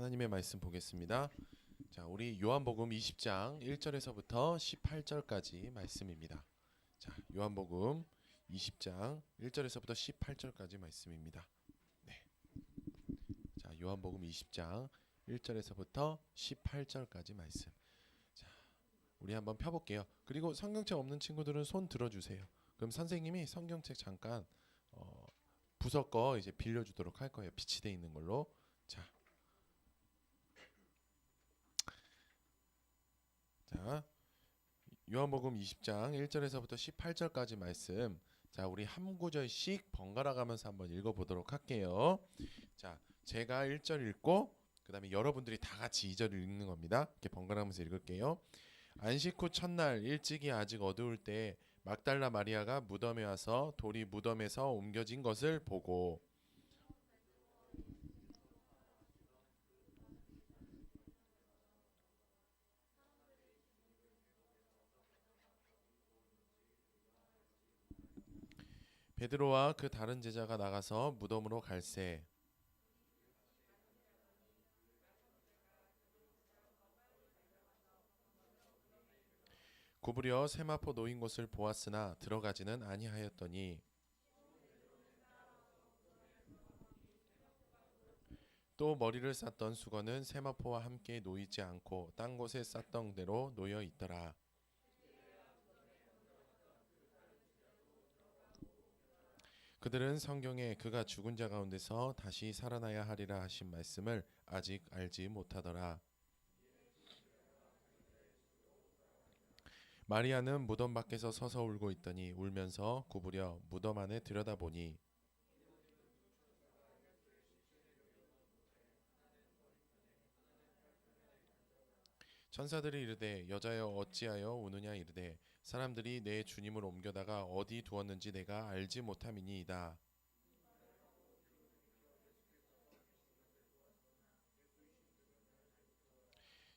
하나님의 말씀 보겠습니다. 자, 우리 요한복음 20장 1절에서부터 18절까지 말씀입니다. 자, 요한복음 20장 1절에서부터 18절까지 말씀입니다. 네. 자, 요한복음 20장 1절에서부터 18절까지 말씀. 자, 우리 한번 펴볼게요. 그리고 성경책 없는 친구들은 손 들어주세요. 그럼 선생님이 성경책 잠깐 부서 거 이제 빌려주도록 할 거예요. 빛이 돼 있는 걸로. 자, 요한복음 20장 1절에서부터 18절까지 말씀. 자, 우리 한 구절씩 번갈아 가면서 한번 읽어보도록 할게요. 자, 제가 1절 읽고 그 다음에 여러분들이 다 같이 2절을 읽는 겁니다. 이렇게 번갈아 가면서 읽을게요. 안식 후 첫날 일찍이 아직 어두울 때 막달라 마리아가 무덤에 와서 돌이 무덤에서 옮겨진 것을 보고 베드로와 그 다른 제자가 나가서 무덤으로 갈새 구부려 세마포 놓인 곳을 보았으나 들어가지는 아니하였더니 또 머리를 쌌던 수건은 세마포와 함께 놓이지 않고 딴 곳에 쌌던 대로 놓여 있더라. 그들은 성경에 그가 죽은 자 가운데서 다시 살아나야 하리라 하신 말씀을 아직 알지 못하더라. 마리아는 무덤 밖에서 서서 울고 있더니 울면서 구부려 무덤 안에 들여다보니 천사들이 이르되 여자여 어찌하여 우느냐 이르되 사람들이 내 주님을 옮겨다가 어디 두었는지 내가 알지 못함이니이다.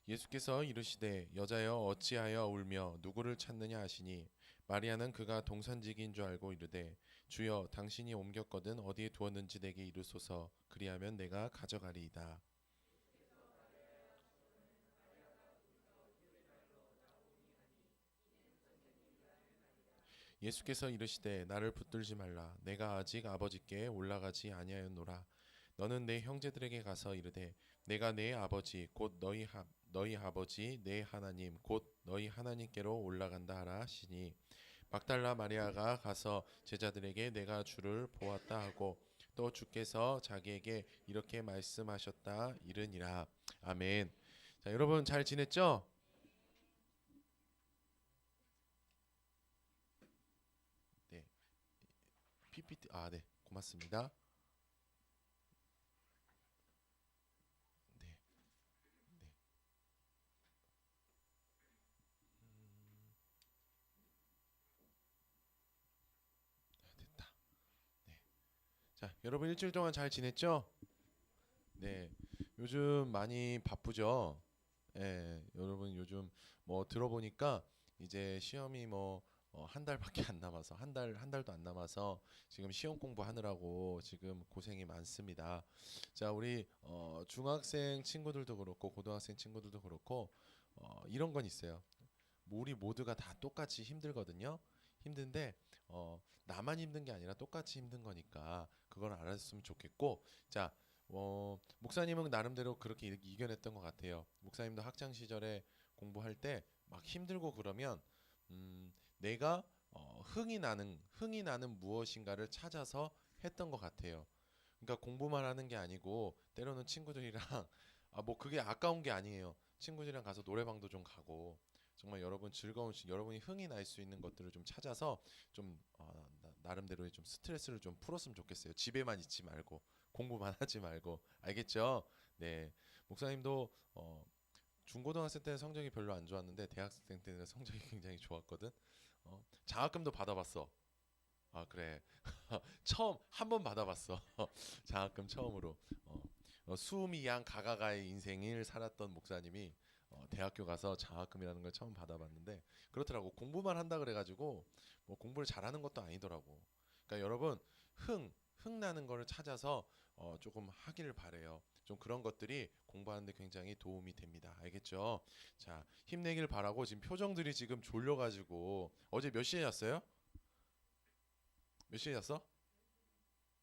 예수께서 이르시되 여자여 어찌하여 울며 누구를 찾느냐 하시니 마리아는 그가 동산직인 줄 알고 이르되 주여 당신이 옮겼거든 어디에 두었는지 내게 이르소서 그리하면 내가 가져가리이다. 예수께서 이르시되 나를 붙들지 말라 내가 아직 아버지께 올라가지 아니하였노라. 너는 내 형제들에게 가서 이르되 내가 내 아버지 곧 너희 아버지 내 하나님 곧 너희 하나님께로 올라간다 하라 하시니 막달라 마리아가 가서 제자들에게 내가 주를 보았다 하고 또 주께서 자기에게 이렇게 말씀하셨다 이르니라. 아멘. 자, 여러분 잘 지냈죠? 네. PPT 네. 고맙습니다. 네. 네. 됐다. 네. 자, 여러분 일주일 동안 잘 지냈죠? 네. 요즘 많이 바쁘죠? 예, 여러분 요즘 뭐 들어보니까 이제 시험이 뭐 한 달밖에 안 남아서 한 달도 안 남아서 지금 시험 공부하느라고 지금 고생이 많습니다. 자, 우리 중학생 친구들도 그렇고 고등학생 친구들도 그렇고 이런 건 있어요. 뭐 우리 모두가 다 똑같이 힘들거든요. 힘든데 나만 힘든 게 아니라 똑같이 힘든 거니까 그걸 알았으면 좋겠고 자 목사님은 나름대로 그렇게 이겨냈던 것 같아요. 목사님도 학창 시절에 공부할 때 막 힘들고 그러면 내가 흥이 나는 무엇인가를 찾아서 했던 것 같아요. 그러니까 공부만 하는 게 아니고 때로는 친구들이랑 뭐 그게 아까운 게 아니에요. 친구들이랑 가서 노래방도 좀 가고 정말 여러분 즐거운 여러분이 흥이 날 수 있는 것들을 좀 찾아서 좀 나름대로의 좀 스트레스를 좀 풀었으면 좋겠어요. 집에만 있지 말고 공부만 하지 말고 알겠죠? 네, 목사님도 중고등학생 때는 성적이 별로 안 좋았는데 대학생 때는 성적이 굉장히 좋았거든. 장학금도 받아봤어. 아 그래. 처음 한 번 받아봤어. 장학금 처음으로. 수미 양 가가가의 인생을 살았던 목사님이 대학교 가서 장학금이라는 걸 처음 받아봤는데 그렇더라고. 공부만 한다 그래가지고 뭐 공부를 잘하는 것도 아니더라고. 그러니까 여러분 흥 나는 거를 찾아서 조금 하기를 바래요. 좀 그런 것들이 공부하는데 굉장히 도움이 됩니다. 알겠죠? 자, 힘내길 바라고. 지금 표정들이 지금 졸려가지고 어제 몇 시에 잤어요? 몇 시에 잤어?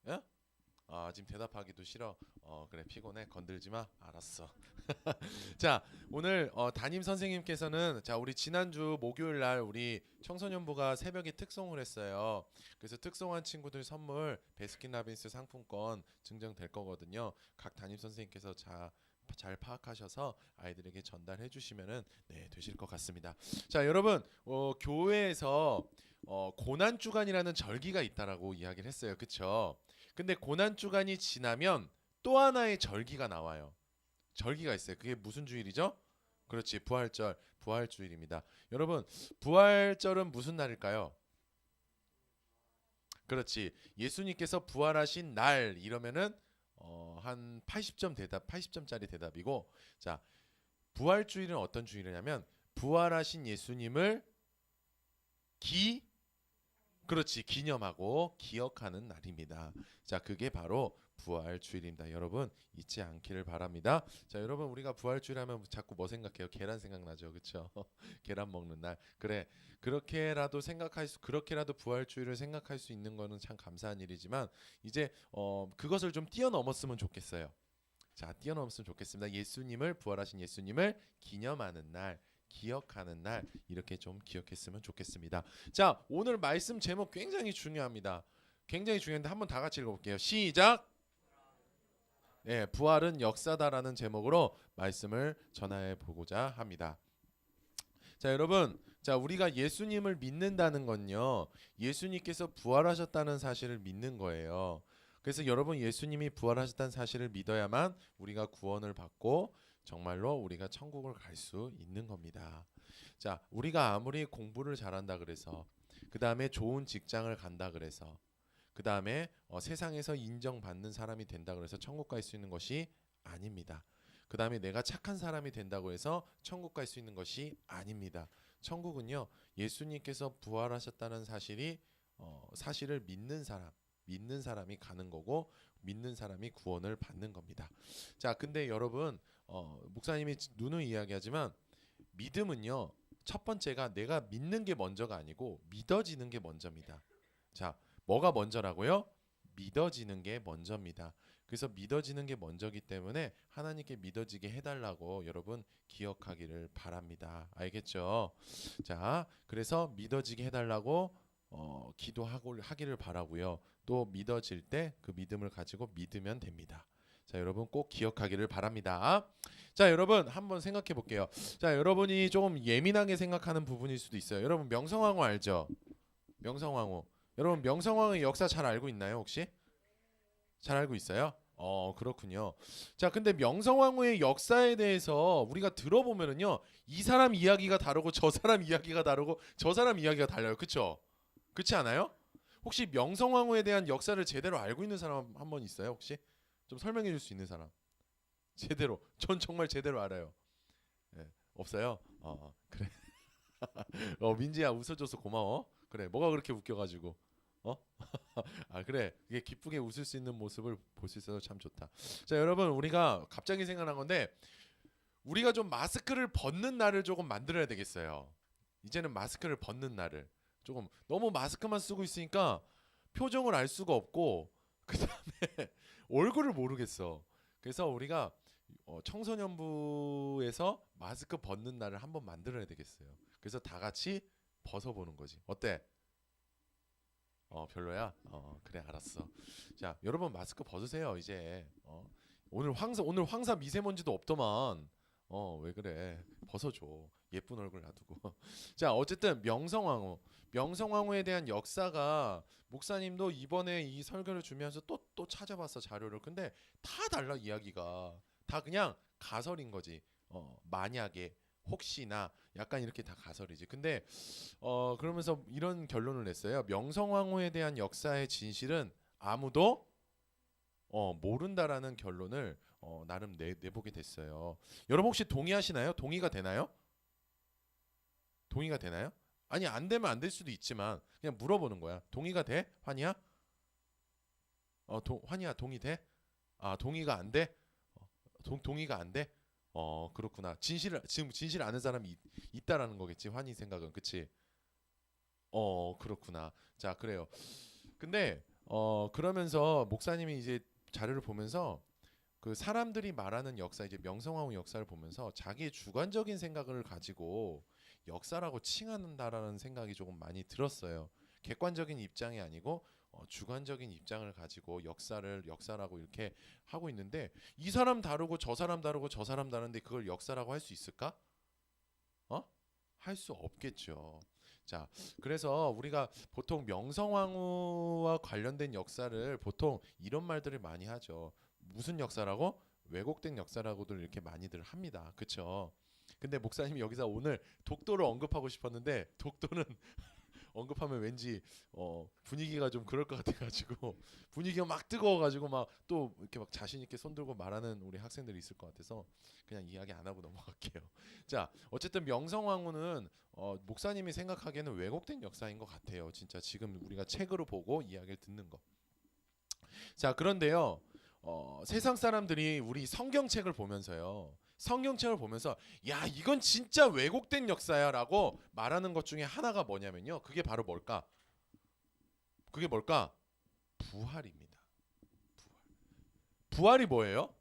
예? 지금 대답하기도 싫어. 그래 피곤해. 건들지 마. 알았어. 자, 오늘 담임 선생님께서는 자, 우리 지난주 목요일 날 우리 청소년부가 새벽에 특송을 했어요. 그래서 특송한 친구들 선물 베스킨라빈스 상품권 증정될 거거든요. 각 담임 선생님께서 잘 파악하셔서 아이들에게 전달해 주시면은 네, 되실 것 같습니다. 자, 여러분, 교회에서 고난 주간이라는 절기가 있다라고 이야기를 했어요. 그렇죠? 근데 고난 주간이 지나면 또 하나의 절기가 나와요. 절기가 있어요. 그게 무슨 주일이죠? 그렇지, 부활절, 부활주일입니다. 여러분, 부활절은 무슨 날일까요? 그렇지, 예수님께서 부활하신 날 이러면은 한 80점 대답, 80점짜리 대답이고, 자, 부활주일은 어떤 주일이냐면 부활하신 예수님을 기 그렇지, 기념하고 기억하는 날입니다. 자, 그게 바로 부활주일입니다. 여러분 잊지 않기를 바랍니다. 자, 여러분 우리가 부활주일 하면 자꾸 뭐 생각해요? 계란 생각나죠, 그렇죠? 계란 먹는 날. 그래, 그렇게라도 부활주일을 생각할 수 있는 거는 참 감사한 일이지만 이제 그것을 좀 뛰어넘었으면 좋겠어요. 자, 뛰어넘었으면 좋겠습니다. 예수님을 부활하신 예수님을 기념하는 날, 기억하는 날 이렇게 좀 기억했으면 좋겠습니다. 자, 오늘 말씀 제목 굉장히 중요합니다. 굉장히 중요한데 한번 다 같이 읽어볼게요. 시작. 네, 부활은 역사다라는 제목으로 말씀을 전해 보고자 합니다. 자, 여러분, 자, 우리가 예수님을 믿는다는 건요, 예수님께서 부활하셨다는 사실을 믿는 거예요. 그래서 여러분, 예수님이 부활하셨다는 사실을 믿어야만 우리가 구원을 받고 정말로 우리가 천국을 갈 수 있는 겁니다. 자, 우리가 아무리 공부를 잘한다 그래서, 그 다음에 좋은 직장을 간다 그래서, 그 다음에 세상에서 인정받는 사람이 된다 그래서 천국 갈 수 있는 것이 아닙니다. 그 다음에 내가 착한 사람이 된다고 해서 천국 갈 수 있는 것이 아닙니다. 천국은요, 예수님께서 부활하셨다는 사실을 믿는 사람이 가는 거고, 믿는 사람이 구원을 받는 겁니다. 자, 근데 여러분, 목사님이 누누이 이야기하지만 믿음은요, 첫 번째가 내가 믿는 게 먼저가 아니고 믿어지는 게 먼저입니다. 자, 뭐가 먼저라고요? 믿어지는 게 먼저입니다. 그래서 믿어지는 게 먼저기 때문에 하나님께 믿어지게 해달라고 여러분 기억하기를 바랍니다. 알겠죠? 자, 그래서 믿어지게 해달라고 기도하기를 바라고요. 또 믿어질 때 그 믿음을 가지고 믿으면 됩니다. 자, 여러분 꼭 기억하기를 바랍니다. 자, 여러분 한번 생각해 볼게요. 자, 여러분이 조금 예민하게 생각하는 부분일 수도 있어요. 여러분 명성황후 알죠? 명성황후. 여러분 명성황후의 역사 잘 알고 있나요, 혹시? 잘 알고 있어요? 그렇군요. 자, 근데 명성황후의 역사에 대해서 우리가 들어보면은요, 이 사람 이야기가 다르고 저 사람 이야기가 다르고 저 사람 이야기가 달라요. 그렇죠? 그렇지 않아요? 혹시 명성황후에 대한 역사를 제대로 알고 있는 사람 한 번 있어요? 혹시 좀 설명해 줄 수 있는 사람? 제대로. 전 정말 제대로 알아요. 예, 없어요? 그래. 민지야 웃어줘서 고마워. 그래, 뭐가 그렇게 웃겨가지고. 어? 그래. 이게 기쁘게 웃을 수 있는 모습을 볼 수 있어서 참 좋다. 자, 여러분 우리가 갑자기 생각난 건데 우리가 좀 마스크를 벗는 날을 조금 만들어야 되겠어요. 이제는 마스크를 벗는 날을 조금 너무 마스크만 쓰고 있으니까 표정을 알 수가 없고 그다음에 얼굴을 모르겠어. 그래서 우리가 청소년부에서 마스크 벗는 날을 한번 만들어야 되겠어요. 그래서 다 같이 벗어보는 거지. 어때? 별로야? 그래 알았어. 자, 여러분 마스크 벗으세요 이제. 오늘 황사 미세먼지도 없더만. 왜 그래? 벗어줘. 예쁜 얼굴 놔두고. 자, 어쨌든 명성황후에 대한 역사가 목사님도 이번에 이 설교를 준비하면서 또 찾아봤어 자료를. 근데 다 달라 이야기가. 다 그냥 가설인 거지. 만약에 혹시나 약간 이렇게 다 가설이지. 근데 그러면서 이런 결론을 냈어요. 명성황후에 대한 역사의 진실은 아무도 모른다라는 결론을 나름 내보게 됐어요. 여러분 혹시 동의하시나요? 동의가 되나요? 동의가 되나요? 아니 안 되면 안 될 수도 있지만 그냥 물어보는 거야. 동의가 돼? 환희야? 환희야 동의돼? 아, 동의가 안 돼? 동의가 안 돼? 그렇구나. 지금 진실 아는 사람이 있다라는 거겠지. 환희 생각은. 그치? 그렇구나. 자, 그래요. 근데 그러면서 목사님이 이제 자료를 보면서 그 사람들이 말하는 역사, 이제 명성황후 역사를 보면서 자기의 주관적인 생각을 가지고 역사라고 칭한다라는 생각이 조금 많이 들었어요. 객관적인 입장이 아니고 주관적인 입장을 가지고 역사라고 이렇게 하고 있는데, 이 사람 다르고 저 사람 다르고 저 사람 다른데 그걸 역사라고 할 수 있을까? 어? 할 수 없겠죠. 자, 그래서 우리가 보통 명성황후와 관련된 역사를 보통 이런 말들을 많이 하죠. 무슨 역사라고? 왜곡된 역사라고들 이렇게 많이들 합니다. 그쵸? 근데 목사님이 여기서 오늘 독도를 언급하고 싶었는데, 독도는 언급하면 왠지 분위기가 좀 그럴 것 같아가지고 분위기가 막 뜨거워가지고 막 또 이렇게 막 자신 있게 손들고 말하는 우리 학생들이 있을 것 같아서 그냥 이야기 안 하고 넘어갈게요. 자, 어쨌든 명성황후는 목사님이 생각하기에는 왜곡된 역사인 것 같아요. 진짜 지금 우리가 책으로 보고 이야기를 듣는 거. 자, 그런데요, 세상 사람들이 우리 성경책을 보면서요, 성경책을 보면서 야, 이건 진짜 왜곡된 역사야라고 말하는 것 중에 하나가 뭐냐면요, 그게 바로 뭘까? 그게 뭘까? 부활입니다. 부활이 뭐예요?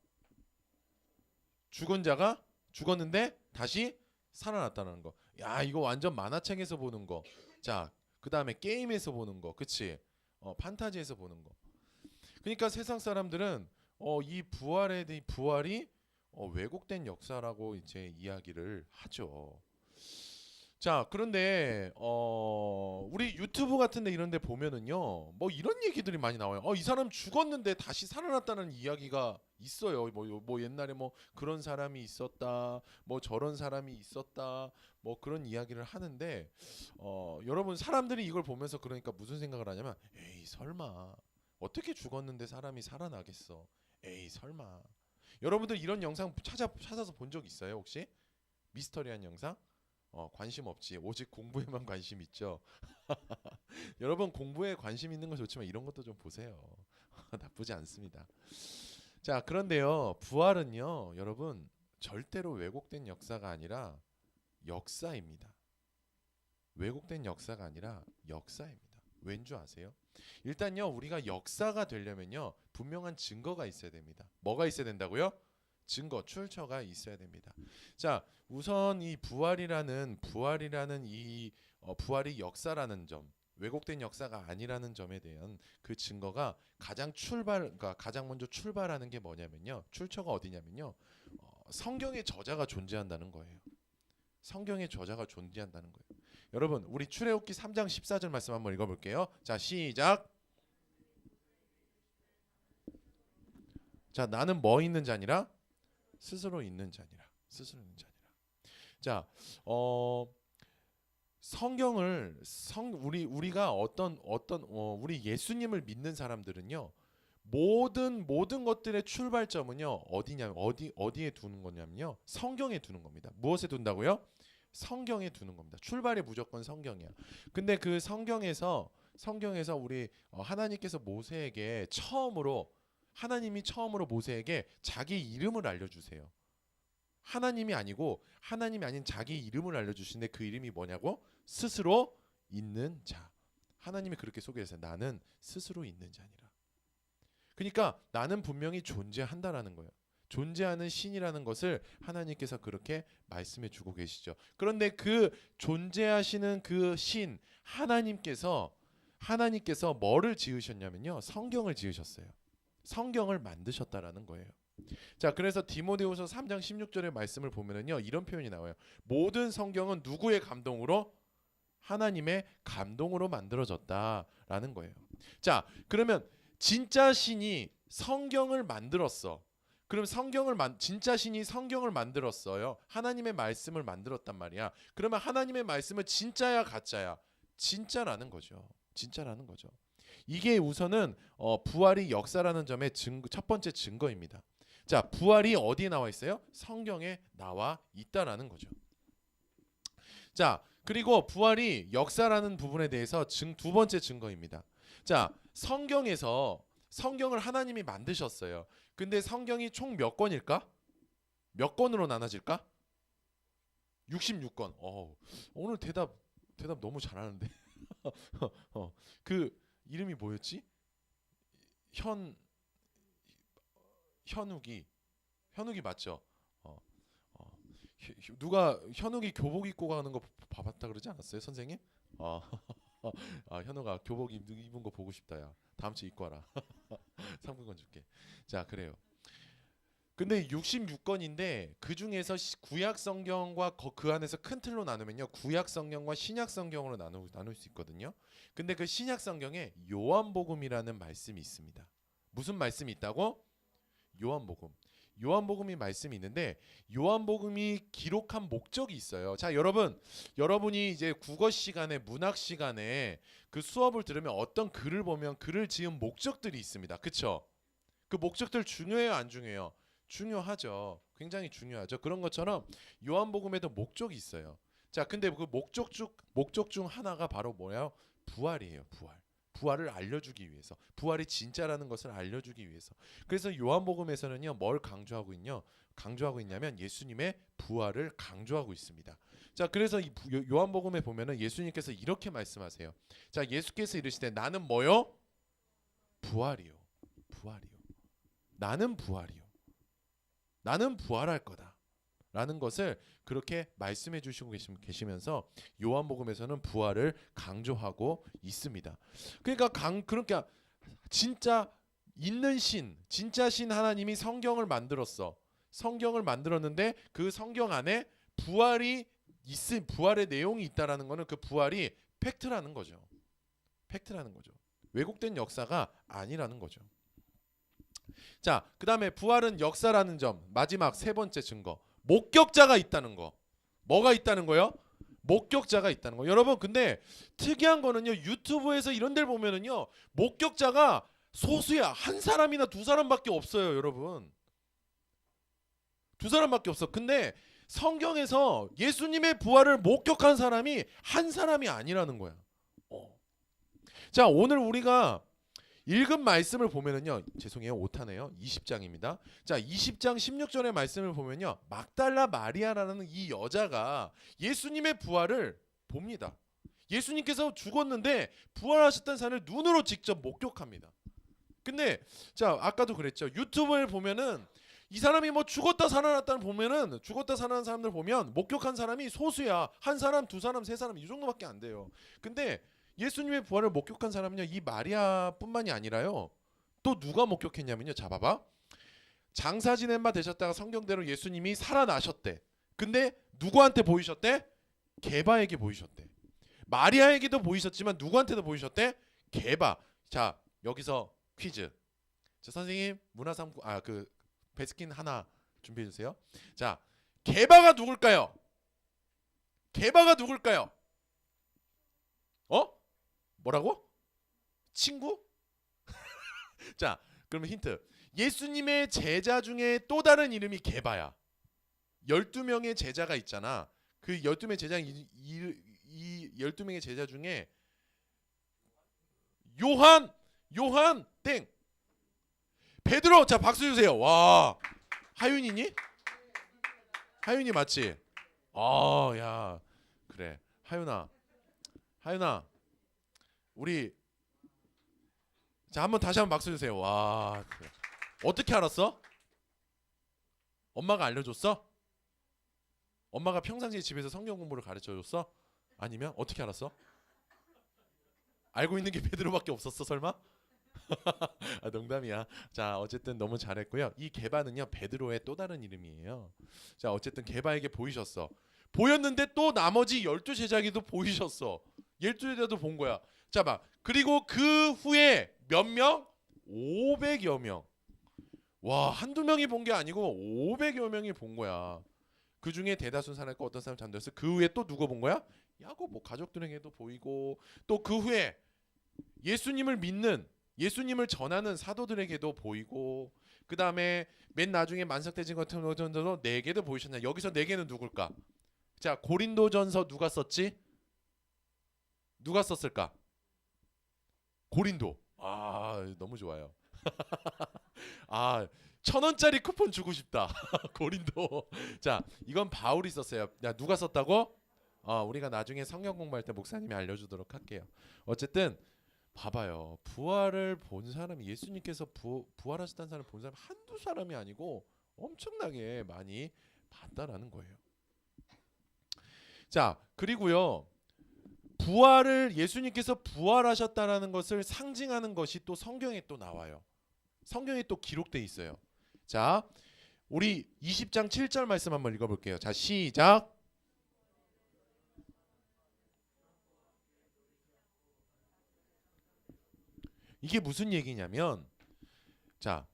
죽은 자가 죽었는데 다시 살아났다는 거. 야, 이거 완전 만화책에서 보는 거. 자, 그 다음에 게임에서 보는 거, 그치? 판타지에서 보는 거. 그러니까 세상 사람들은 이 부활이 왜곡된 역사라고 이제 이야기를 하죠. 자, 그런데 우리 유튜브 같은데 이런데 보면은요, 뭐 이런 얘기들이 많이 나와요. 이 사람 죽었는데 다시 살아났다는 이야기가 있어요. 뭐 옛날에 뭐 그런 사람이 있었다, 뭐 저런 사람이 있었다, 뭐 그런 이야기를 하는데, 여러분, 사람들이 이걸 보면서 그러니까 무슨 생각을 하냐면, 에이 설마 어떻게 죽었는데 사람이 살아나겠어? 에이 설마. 여러분들 이런 영상 찾아서 본 적 있어요 혹시? 미스터리한 영상? 관심 없지. 오직 공부에만 관심 있죠. 여러분, 공부에 관심 있는 거 좋지만 이런 것도 좀 보세요. 나쁘지 않습니다. 자, 그런데요, 부활은요, 여러분, 절대로 왜곡된 역사가 아니라 역사입니다. 왜곡된 역사가 아니라 역사입니다. 왠 줄 아세요? 일단요, 우리가 역사가 되려면요, 분명한 증거가 있어야 됩니다. 뭐가 있어야 된다고요? 증거, 출처가 있어야 됩니다. 자, 우선 이 부활이라는 이 부활이 역사라는 점, 왜곡된 역사가 아니라는 점에 대한 그 증거가 그러니까 가장 먼저 출발하는 게 뭐냐면요, 출처가 어디냐면요, 성경의 저자가 존재한다는 거예요. 성경의 저자가 존재한다는 거예요. 여러분, 우리 출애굽기 3장 14절 말씀 한번 읽어볼게요. 자, 시작. 자, 나는 뭐 있는 자니라? 스스로 있는 자니라. 스스로 있는 자니라. 자, 성경을 우리가 우리 예수님을 믿는 사람들은요, 모든 것들의 출발점은요 어디냐면 어디에 두는 거냐면요, 성경에 두는 겁니다. 무엇에 둔다고요? 성경에 두는 겁니다. 출발이 무조건 성경이야. 근데 그 성경에서 우리 하나님께서 모세에게 하나님이 처음으로 모세에게 자기 이름을 알려주세요. 하나님이 아닌 자기 이름을 알려주시는데 그 이름이 뭐냐고? 스스로 있는 자. 하나님이 그렇게 소개했어요. 나는 스스로 있는 자니라. 그러니까 나는 분명히 존재한다라는 거예요. 존재하는 신이라는 것을 하나님께서 그렇게 말씀해 주고 계시죠. 그런데 그 존재하시는 그 신 하나님께서 뭐를 지으셨냐면요, 성경을 지으셨어요. 성경을 만드셨다라는 거예요. 자, 그래서 디모데후서 3장 16절의 말씀을 보면은요, 이런 표현이 나와요. 모든 성경은 누구의 감동으로? 하나님의 감동으로 만들어졌다라는 거예요. 자, 그러면 진짜 신이 성경을 만들었어. 그럼 진짜 신이 성경을 만들었어요. 하나님의 말씀을 만들었단 말이야. 그러면 하나님의 말씀은 진짜야 가짜야? 진짜라는 거죠. 진짜라는 거죠. 이게 우선은 부활이 역사라는 점의 첫 번째 증거입니다. 자, 부활이 어디에 나와 있어요? 성경에 나와 있다라는 거죠. 자, 그리고 부활이 역사라는 부분에 대해서 두 번째 증거입니다. 자, 성경에서 성경을 하나님이 만드셨어요. 근데 성경이 총 몇 권일까? 몇 권으로 나눠질까? 66권. 오늘 대답 너무 잘하는데. 그 이름이 뭐였지? 현욱이 맞죠? 어, 어, 누가 현욱이 교복 입고 가는 거 봐봤다 그러지 않았어요, 선생님? 어, 현욱아 교복 입은 거 보고 싶다, 야. 다음 주 입고 와라. 상품권 줄게. 자, 그래요. 근데 66권인데 그 중에서 구약 성경과 그 안에서 큰 틀로 나누면요, 구약 성경과 신약 성경으로 나눌 수 있거든요. 근데 그 신약 성경에 요한복음이라는 말씀이 있습니다. 무슨 말씀이 있다고? 요한복음. 요한복음이 말씀이 있는데 요한복음이 기록한 목적이 있어요. 자, 여러분이 이제 국어 시간에, 문학 시간에 그 수업을 들으면 어떤 글을 보면 글을 지은 목적들이 있습니다. 그쵸? 그 목적들 중요해요, 안 중요해요? 중요하죠. 굉장히 중요하죠. 그런 것처럼 요한복음에도 목적이 있어요. 자, 근데 그 목적 중 하나가 바로 뭐예요? 부활이에요. 부활을 알려주기 위해서, 부활이 진짜라는 것을 알려주기 위해서. 그래서 요한복음에서는요, 뭘 강조하고 있냐면 예수님의 부활을 강조하고 있습니다. 자, 그래서 이 요한복음에 보면은 예수님께서 이렇게 말씀하세요. 자, 예수께서 이르시되 나는 뭐요? 부활이요. 나는 부활이요. 나는 부활할 거다. 라는 것을 그렇게 말씀해 주시고 계시면서 요한복음에서는 부활을 강조하고 있습니다. 그러니까 진짜 있는 진짜 신 하나님이 성경을 만들었는데 그 성경 안에 부활의 내용이 있다라는 것은 그 부활이 팩트라는 거죠. 왜곡된 역사가 아니라는 거죠. 자, 그 다음에 부활은 역사라는 점, 마지막 세 번째 증거, 목격자가 있다는 거. 뭐가 있다는 거요? 목격자가 있다는 거. 여러분, 근데 특이한 거는요, 유튜브에서 이런 데를 보면은요, 목격자가 소수야. 한 사람이나 두 사람밖에 없어요, 여러분. 두 사람밖에 없어. 근데 성경에서 예수님의 부활을 목격한 사람이 한 사람이 아니라는 거야. 자, 오늘 우리가 읽은 말씀을 보면은요, 죄송해요, 오타네요. 20장입니다. 자, 20장 16절의 말씀을 보면요, 막달라 마리아라는 이 여자가 예수님의 부활을 봅니다. 예수님께서 죽었는데 부활하셨다는 사실을 눈으로 직접 목격합니다. 근데 자, 아까도 그랬죠. 유튜브를 보면은 이 사람이 뭐 죽었다 살아났다는 보면은 죽었다 살아난 사람들 보면 목격한 사람이 소수야. 한 사람, 두 사람, 세 사람 이 정도밖에 안 돼요. 근데 예수님의 부활을 목격한 사람은요, 이 마리아뿐만이 아니라요, 또 누가 목격했냐면요, 자, 봐봐. 장사 지낸 바 되셨다가 성경대로 예수님이 살아나셨대. 근데 누구한테 보이셨대? 게바에게 보이셨대. 마리아에게도 보이셨지만 누구한테도 보이셨대? 게바. 자, 여기서 퀴즈. 자, 선생님 문화상품 그 베스킨 하나 준비해 주세요. 자, 게바가 누굴까요? 뭐라고? 친구? 자, 그러면 힌트. 예수님의 제자 중에 또 다른 이름이 게바야. 12명의 제자가 있잖아. 그 12명의 제자, 이 12명의 제자 중에 요한 땡. 베드로. 자, 박수 주세요. 와. 하윤이니? 하윤이 맞지? 야. 그래. 하윤아. 우리 자, 다시 한번 박수 주세요. 와. 그래. 어떻게 알았어? 엄마가 알려줬어? 엄마가 평상시에 집에서 성경 공부를 가르쳐줬어? 아니면 어떻게 알았어? 알고 있는 게 베드로밖에 없었어, 설마? 농담이야. 자, 어쨌든 너무 잘했고요. 이 게바는요, 베드로의 또 다른 이름이에요. 자, 어쨌든 게바에게 보이셨어. 보였는데 또 나머지 12제자에게도 보이셨어. 12제자도 본 거야. 자, 봐. 그리고 그 후에 몇 명? 500여 명. 와, 한두 명이 본 게 아니고 500여 명이 본 거야. 그 중에 대다수는 살았고 어떤 사람 잠들었어. 그 후에 또 누가 본 거야? 야곱 뭐 가족들에게도 보이고, 또 그 후에 예수님을 믿는, 예수님을 전하는 사도들에게도 보이고, 그 다음에 맨 나중에 만삭돼진 같은 것들도 4개도 보이셨냐. 여기서 4개는 누굴까? 자, 고린도전서 누가 썼지? 누가 썼을까? 고린도. 너무 좋아요. 아, 1,000원짜리 쿠폰 주고 싶다. 고린도. 자, 이건 바울이 썼어요. 야, 누가 썼다고? 우리가 나중에 성경 공부할 때 목사님이 알려주도록 할게요. 어쨌든 봐봐요. 부활을 본 사람이 예수님께서 부활하셨다는 사람을 본 사람이 한두 사람이 아니고 엄청나게 많이 봤다라는 거예요. 자, 그리고요. 부활을 예수님께서 부활하셨다라는 것을 상징하는 것이 또 성경에 또 나와요. 성경에 또 기록돼 있어요. 자, 우리 20장 7절 말씀 한번 읽어볼게요. 자, 시작. 이게 무슨 얘기냐면, 자,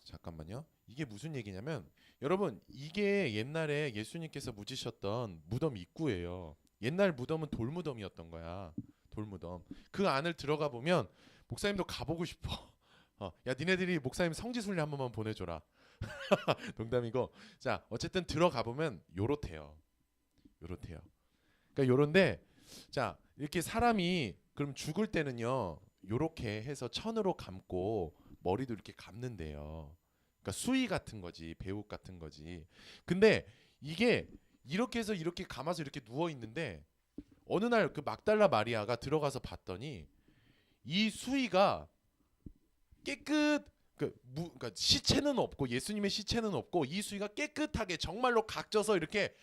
잠깐만요. 이게 무슨 얘기냐면, 여러분, 이게 옛날에 예수님께서 묻으셨던 무덤 입구예요. 옛날 무덤은 돌무덤이었던 거야. 돌무덤. 그 안을 들어가 보면 목사님도 가보고 싶어. 야, 니네들이 목사님 성지순례 한 번만 보내줘라. 농담이고. 자, 어쨌든 들어가 보면 요렇대요. 요렇대요. 그러니까 요런데, 자, 이렇게 사람이 그럼 죽을 때는요, 요렇게 해서 천으로 감고 머리도 이렇게 감는데요. 그러니까 수의 같은 거지, 배옷 같은 거지. 근데 이게 이렇게 해서 이렇게 감아서 이렇게 누워 있는데 어느 날 그 막달라 마리아가 들어가서 봤더니 이 수의가 그러니까 시체는 없고 예수님의 시체는 없고 이 수의가 깨끗하게 정말로 각져서 이렇게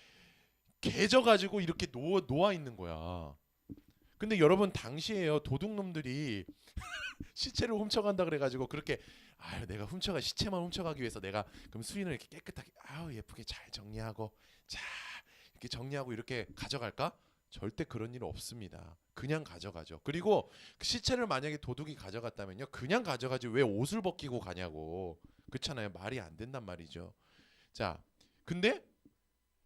개져가지고 이렇게 놓아 있는 거야. 근데 여러분 당시에요 도둑놈들이 시체를 훔쳐간다 그래가지고 그렇게 아유 내가 시체만 훔쳐가기 위해서 내가 그럼 수인을 이렇게 깨끗하게 아우 예쁘게 잘 정리하고 자 이렇게 정리하고 이렇게 가져갈까? 절대 그런 일 없습니다. 그냥 가져가죠. 그리고 그 시체를 만약에 도둑이 가져갔다면요 그냥 가져가지 왜 옷을 벗기고 가냐고. 그렇잖아요. 말이 안 된단 말이죠. 자 근데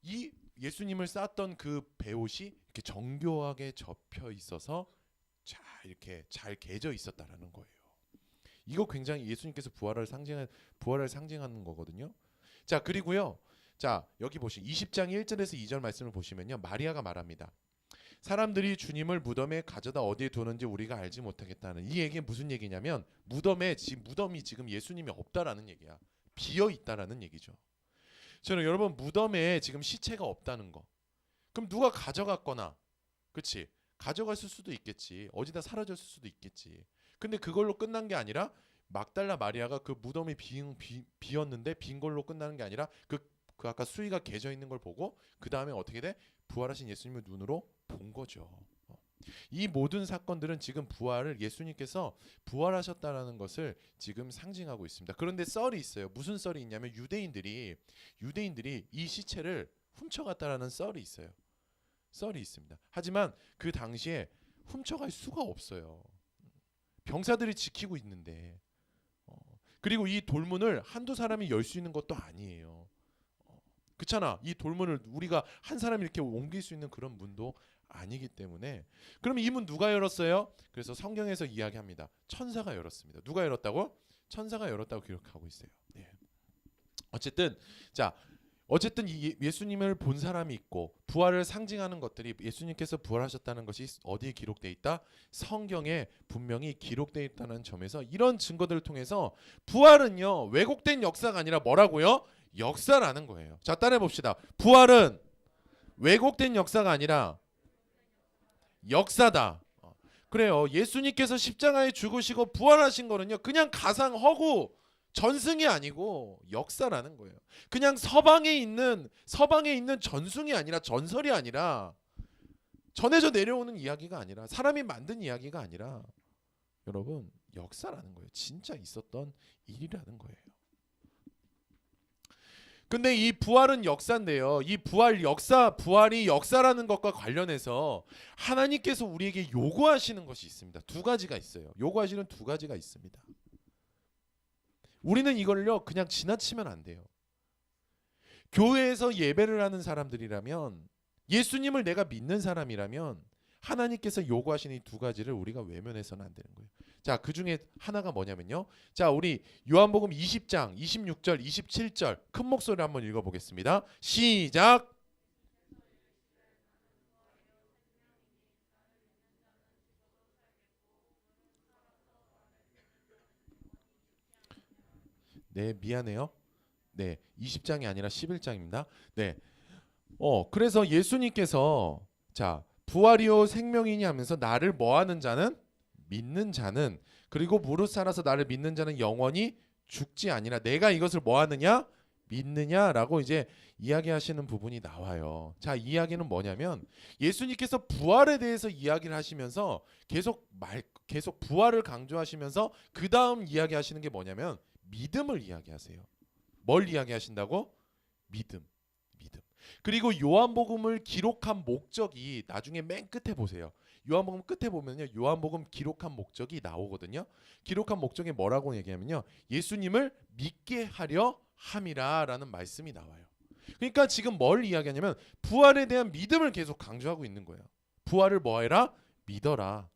이 예수님을 쌌던 그 배옷이 이렇게 정교하게 접혀 있어서 자 이렇게 잘 개져 있었다라는 거예요. 이거 굉장히 예수님께서 부활을 상징하는 거거든요. 자 그리고요. 자 여기 보시 20장 1절에서 2절 말씀을 보시면요. 마리아가 말합니다. 사람들이 주님을 무덤에 가져다 어디에 두는지 우리가 알지 못하겠다는 이 얘기는 무슨 얘기냐면 무덤이 지금 예수님이 없다라는 얘기야. 비어 있다라는 얘기죠. 저는 여러분 무덤에 지금 시체가 없다는 거. 그럼 누가 가져갔거나, 그렇지? 가져갔을 수도 있겠지. 어디다 사라졌을 수도 있겠지. 근데 그걸로 끝난 게 아니라 막달라 마리아가 그 무덤이 비었는데 빈 걸로 끝나는 게 아니라 그 아까 수위가 개져 있는 걸 보고 그 다음에 어떻게 돼? 부활하신 예수님을 눈으로 본 거죠. 이 모든 사건들은 지금 예수님께서 부활하셨다라는 것을 지금 상징하고 있습니다. 그런데 썰이 있어요. 무슨 썰이 있냐면 유대인들이 이 시체를 훔쳐갔다라는 썰이 있어요. 썰이 있습니다. 하지만 그 당시에 훔쳐갈 수가 없어요. 병사들이 지키고 있는데 그리고 이 돌문을 한두 사람이 열 수 있는 것도 아니에요. 그렇잖아. 이 돌문을 우리가 한 사람이 이렇게 옮길 수 있는 그런 문도 아니기 때문에 그럼 이 문 누가 열었어요? 그래서 성경에서 이야기합니다. 천사가 열었습니다. 누가 열었다고? 천사가 열었다고 기록하고 있어요. 네. 어쨌든 예수님을 본 사람이 있고 부활을 상징하는 것들이 예수님께서 부활하셨다는 것이 어디에 기록돼 있다? 성경에 분명히 기록돼 있다는 점에서 이런 증거들을 통해서 부활은요 왜곡된 역사가 아니라 뭐라고요? 역사라는 거예요. 자 따라해 봅시다. 부활은 왜곡된 역사가 아니라 역사다. 그래요. 예수님께서 십자가에 죽으시고 부활하신 거는요 그냥 가상 허구 전승이 아니고 역사라는 거예요. 그냥 서방에 있는 전승이 아니라 전설이 아니라 전해져 내려오는 이야기가 아니라 사람이 만든 이야기가 아니라 여러분 역사라는 거예요. 진짜 있었던 일이라는 거예요. 근데 이 부활은 역사인데요. 이 부활이 역사라는 것과 관련해서 하나님께서 우리에게 요구하시는 것이 있습니다. 두 가지가 있어요. 요구하시는 두 가지가 있습니다. 우리는 이걸요 그냥 지나치면 안 돼요. 교회에서 예배를 하는 사람들이라면 예수님을 내가 믿는 사람이라면 하나님께서 요구하시는 이 두 가지를 우리가 외면해서는 안 되는 거예요. 자, 그 중에 하나가 뭐냐면요. 자, 우리 요한복음 20장 26절 27절 큰 목소리로 한번 읽어보겠습니다. 시작. 네, 미안해요. 네, 20장이 아니라 11장입니다. 네. 그래서 예수님께서 자, 부활이요 생명이니 하면서 나를 뭐하는 자는 믿는 자는 그리고 무릇 살아서 나를 믿는 자는 영원히 죽지 아니라 내가 이것을 뭐하느냐 믿느냐라고 이제 이야기하시는 부분이 나와요. 자, 이 이야기는 뭐냐면 예수님께서 부활에 대해서 이야기를 하시면서 계속 부활을 강조하시면서 그 다음 이야기하시는 게 뭐냐면 믿음을 이야기하세요. 뭘 이야기하신다고? 믿음. 그리고 요한복음을 기록한 목적이 나중에 맨 끝에 보세요. 요한복음 끝에 보면요, 요한복음 기록한 목적이 나오거든요. 기록한 목적이 뭐라고 얘기하면요, 예수님을 믿게 하려 함이라라는 말씀이 나와요. 그러니까 지금 뭘 이야기하냐면 부활에 대한 믿음을 계속 강조하고 있는 거예요. 부활을 뭐해라? 믿어라.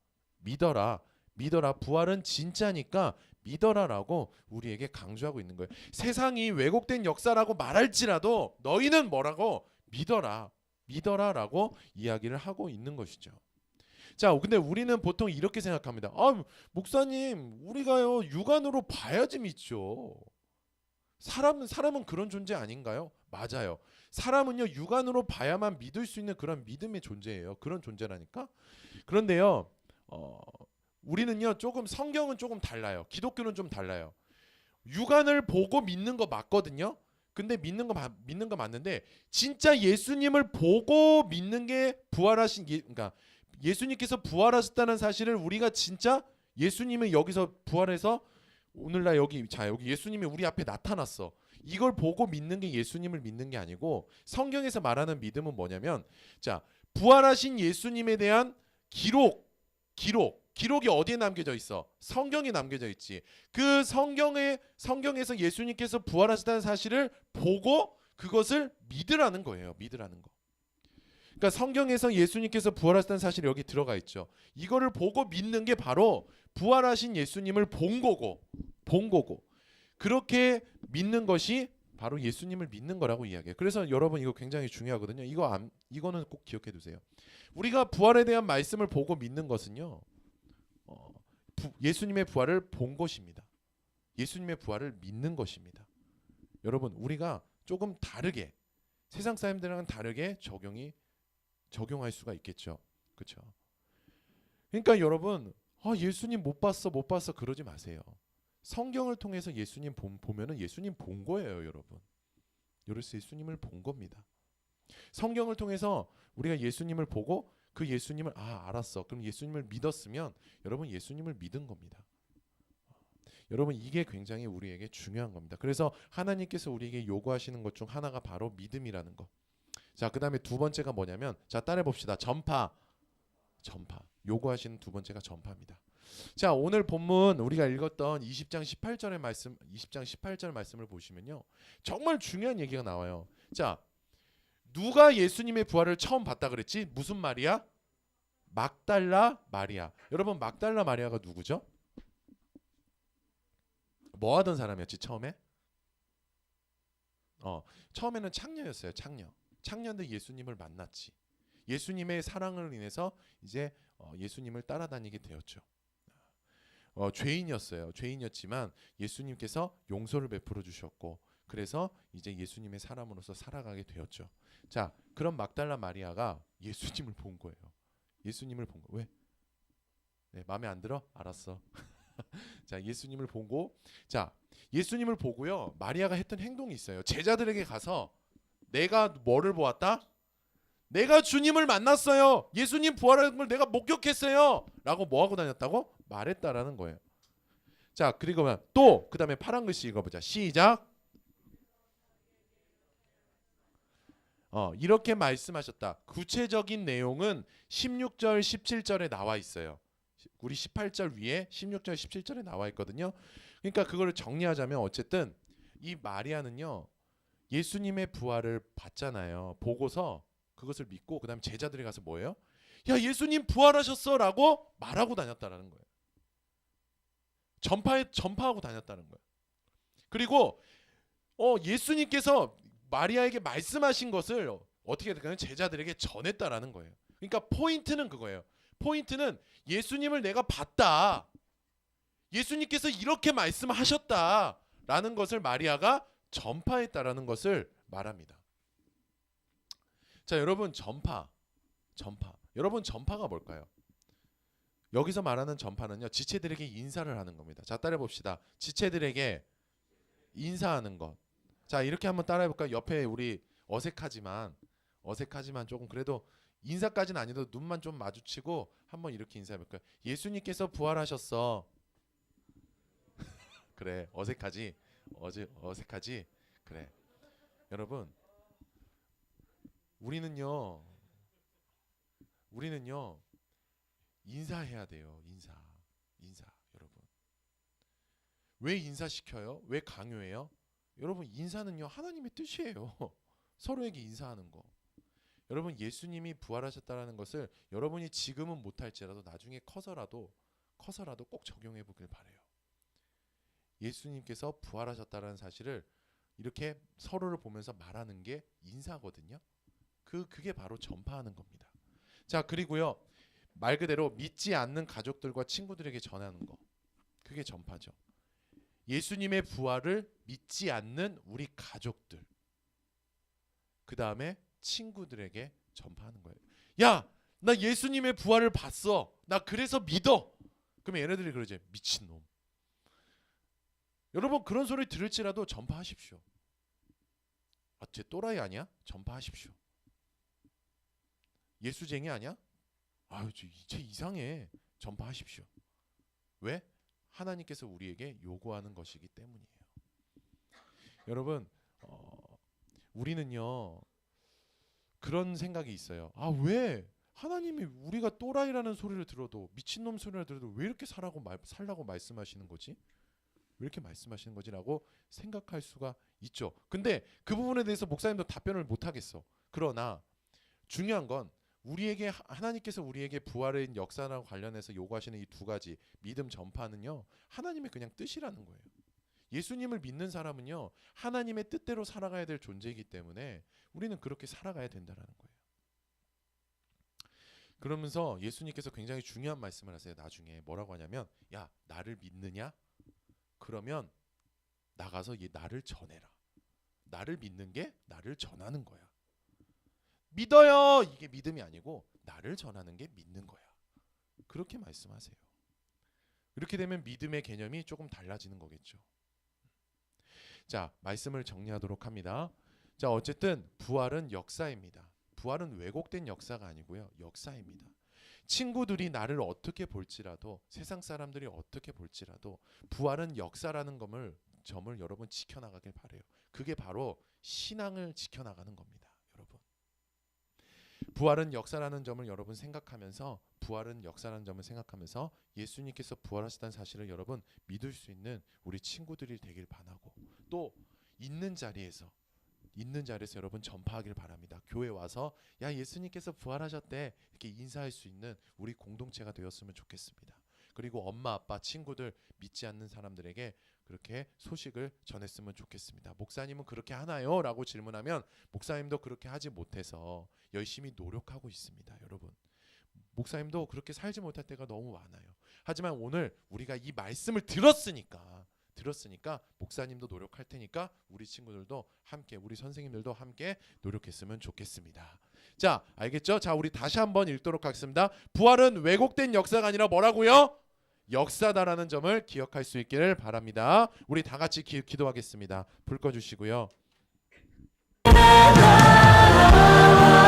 부활은 진짜니까 믿어라라고 우리에게 강조하고 있는 거예요. 세상이 왜곡된 역사라고 말할지라도 너희는 뭐라고? 믿어라라고 이야기를 하고 있는 것이죠. 자, 근데 우리는 보통 이렇게 생각합니다. 목사님, 우리가요 육안으로 봐야지 믿죠. 사람은 그런 존재 아닌가요? 맞아요. 사람은요 육안으로 봐야만 믿을 수 있는 그런 믿음의 존재예요. 그런 존재라니까. 그런데요, 우리는요 조금 성경은 조금 달라요. 기독교는 좀 달라요. 육안을 보고 믿는 거 맞거든요. 근데 믿는 거 맞는데 진짜 예수님을 보고 믿는 게 부활하신 그러니까 예수님께서 부활하셨다는 사실을 우리가 진짜 예수님은 여기서 부활해서 오늘날 여기 예수님이 우리 앞에 나타났어. 이걸 보고 믿는 게 예수님을 믿는 게 아니고 성경에서 말하는 믿음은 뭐냐면 자, 부활하신 예수님에 대한 기록이 어디에 남겨져 있어? 성경에 남겨져 있지. 그 성경에서 예수님께서 부활하셨다는 사실을 보고 그것을 믿으라는 거예요. 믿으라는 거. 그러니까 성경에서 예수님께서 부활하셨다는 사실이 여기 들어가 있죠. 이거를 보고 믿는 게 바로 부활하신 예수님을 본 거고 그렇게 믿는 것이 바로 예수님을 믿는 거라고 이야기해요. 그래서 여러분 이거 굉장히 중요하거든요. 이거는 꼭 기억해 두세요. 우리가 부활에 대한 말씀을 보고 믿는 것은요, 예수님의 부활을 본 것입니다. 예수님의 부활을 믿는 것입니다. 여러분, 우리가 조금 다르게 세상 사람들이랑은 다르게 적용할 수가 있겠죠. 그렇죠? 그러니까 여러분, 예수님 못 봤어 그러지 마세요. 성경을 통해서 예수님 보면은 예수님 본 거예요, 여러분. 예수님을 본 겁니다. 성경을 통해서 우리가 예수님을 보고 그 예수님을 알았어. 그럼 예수님을 믿었으면 여러분 예수님을 믿은 겁니다. 여러분, 이게 굉장히 우리에게 중요한 겁니다. 그래서 하나님께서 우리에게 요구하시는 것 중 하나가 바로 믿음이라는 거. 자, 그다음에 두 번째가 뭐냐면 자, 따라해 봅시다. 전파. 요구하시는 두 번째가 전파입니다. 자, 오늘 본문 우리가 읽었던 20장 18절 말씀을 보시면요, 정말 중요한 얘기가 나와요. 자, 누가 예수님의 부활을 처음 봤다 그랬지? 무슨 말이야? 막달라 마리아. 여러분, 막달라 마리아가 누구죠? 뭐 하던 사람이었지 처음에? 처음에는 창녀였어요. 창녀인데 예수님을 만났지. 예수님의 사랑을 인해서 이제 예수님을 따라다니게 되었죠. 죄인이었지만 예수님께서 용서를 베풀어 주셨고 그래서 이제 예수님의 사람으로서 살아가게 되었죠. 자, 그런 막달라 마리아가 예수님을 본 거예요. 왜? 네, 마음에 안 들어? 알았어. 자, 예수님을 보고요. 마리아가 했던 행동이 있어요. 제자들에게 가서 내가 뭐를 보았다? 내가 주님을 만났어요. 예수님 부활하는 걸 내가 목격했어요. 라고 뭐 하고 다녔다고? 말했다라는 거예요. 자, 그리고 또 그다음에 파란 글씨 읽어보자. 시작. 이렇게 말씀하셨다. 구체적인 내용은 16절 17절에 나와 있어요. 우리 18절 위에 16절 17절에 나와 있거든요. 그러니까 그거를 정리하자면 어쨌든 이 마리아는요, 예수님의 부활을 봤잖아요. 보고서 그것을 믿고 그다음에 제자들이 가서 뭐예요? 야, 예수님 부활하셨어라고 말하고 다녔다라는 거예요. 전파하고 다녔다는 거예요. 그리고 예수님께서 마리아에게 말씀하신 것을 어떻게 될까요? 제자들에게 전했다라는 거예요. 그러니까 포인트는 그거예요. 포인트는 예수님을 내가 봤다. 예수님께서 이렇게 말씀하셨다라고 라는 것을 마리아가 전파했다라는 것을 말합니다. 자, 여러분 전파. 여러분 전파가 뭘까요? 여기서 말하는 전파는요. 지체들에게 인사를 하는 겁니다. 자, 따라해 봅시다. 지체들에게 인사하는 것. 자, 이렇게 한번 따라해 볼까요? 옆에 우리 어색하지만 조금 그래도 인사까지는 아니어도 눈만 좀 마주치고 한번 이렇게 인사해 볼까요? 예수님께서 부활하셨어. 그래, 어색하지? 어색하지? 그래. 여러분, 우리는요 인사해야 돼요. 인사. 여러분. 왜 인사시켜요? 왜 강요해요? 여러분, 인사는요 하나님의 뜻이에요. 서로에게 인사하는 거. 여러분, 예수님이 부활하셨다는 것을 여러분이 지금은 못할지라도 나중에 커서라도 꼭 적용해 보길 바래요. 예수님께서 부활하셨다는 사실을 이렇게 서로를 보면서 말하는 게 인사거든요. 그게 바로 전파하는 겁니다. 자, 그리고요. 말 그대로 믿지 않는 가족들과 친구들에게 전하는 거. 그게 전파죠. 예수님의 부활을 믿지 않는 우리 가족들. 그다음에 친구들에게 전파하는 거예요. 야, 나 예수님의 부활을 봤어. 나 그래서 믿어. 그러면 얘네들이 그러지. 미친놈. 여러분, 그런 소리 들을지라도 전파하십시오. 아, 쟤 또라이 아니야? 전파하십시오. 예수쟁이 아니야? 아유, 쟤 이상해. 전파하십시오. 왜? 하나님께서 우리에게 요구하는 것이기 때문이에요. 여러분, 우리는요 그런 생각이 있어요. 아, 왜 하나님이 우리가 또라이라는 소리를 들어도, 미친놈 소리를 들어도 왜 이렇게 살라고 말씀하시는 거지? 왜 이렇게 말씀하시는 거지라고 생각할 수가 있죠. 근데 그 부분에 대해서 목사님도 답변을 못 하겠어. 그러나 중요한 건 하나님께서 우리에게 부활의 역사랑 관련해서 요구하시는 이 두 가지 믿음 전파는요 하나님의 그냥 뜻이라는 거예요. 예수님을 믿는 사람은요 하나님의 뜻대로 살아가야 될 존재이기 때문에 우리는 그렇게 살아가야 된다라는 거예요. 그러면서 예수님께서 굉장히 중요한 말씀을 하세요. 나중에 뭐라고 하냐면, 야, 나를 믿느냐? 그러면 나가서 나를 전해라. 나를 믿는 게 나를 전하는 거야. 믿어요. 이게 믿음이 아니고 나를 전하는 게 믿는 거야. 그렇게 말씀하세요. 이렇게 되면 믿음의 개념이 조금 달라지는 거겠죠. 자, 말씀을 정리하도록 합니다. 자, 어쨌든 부활은 역사입니다. 부활은 왜곡된 역사가 아니고요. 역사입니다. 친구들이 나를 어떻게 볼지라도, 세상 사람들이 어떻게 볼지라도 부활은 역사라는 점을 여러분 지켜나가길 바라요. 그게 바로 신앙을 지켜나가는 겁니다. 여러분, 부활은 역사라는 점을 여러분 생각하면서, 예수님께서 부활하셨다는 사실을 여러분 믿을 수 있는 우리 친구들이 되길 바라고, 또 있는 자리에서 여러분 전파하길 바랍니다. 교회 와서 야, 예수님께서 부활하셨대 이렇게 인사할 수 있는 우리 공동체가 되었으면 좋겠습니다. 그리고 엄마, 아빠, 친구들, 믿지 않는 사람들에게 그렇게 소식을 전했으면 좋겠습니다. 목사님은 그렇게 하나요? 라고 질문하면 목사님도 그렇게 하지 못해서 열심히 노력하고 있습니다. 여러분, 목사님도 그렇게 살지 못할 때가 너무 많아요. 하지만 오늘 우리가 이 말씀을 들었으니까 목사님도 노력할 테니까 우리 친구들도 함께, 우리 선생님들도 함께 노력했으면 좋겠습니다. 자, 알겠죠? 자, 우리 다시 한번 읽도록 하겠습니다. 부활은 왜곡된 역사가 아니라 뭐라고요? 역사다라는 점을 기억할 수 있기를 바랍니다. 우리 다 같이 기도하겠습니다. 불 꺼주시고요.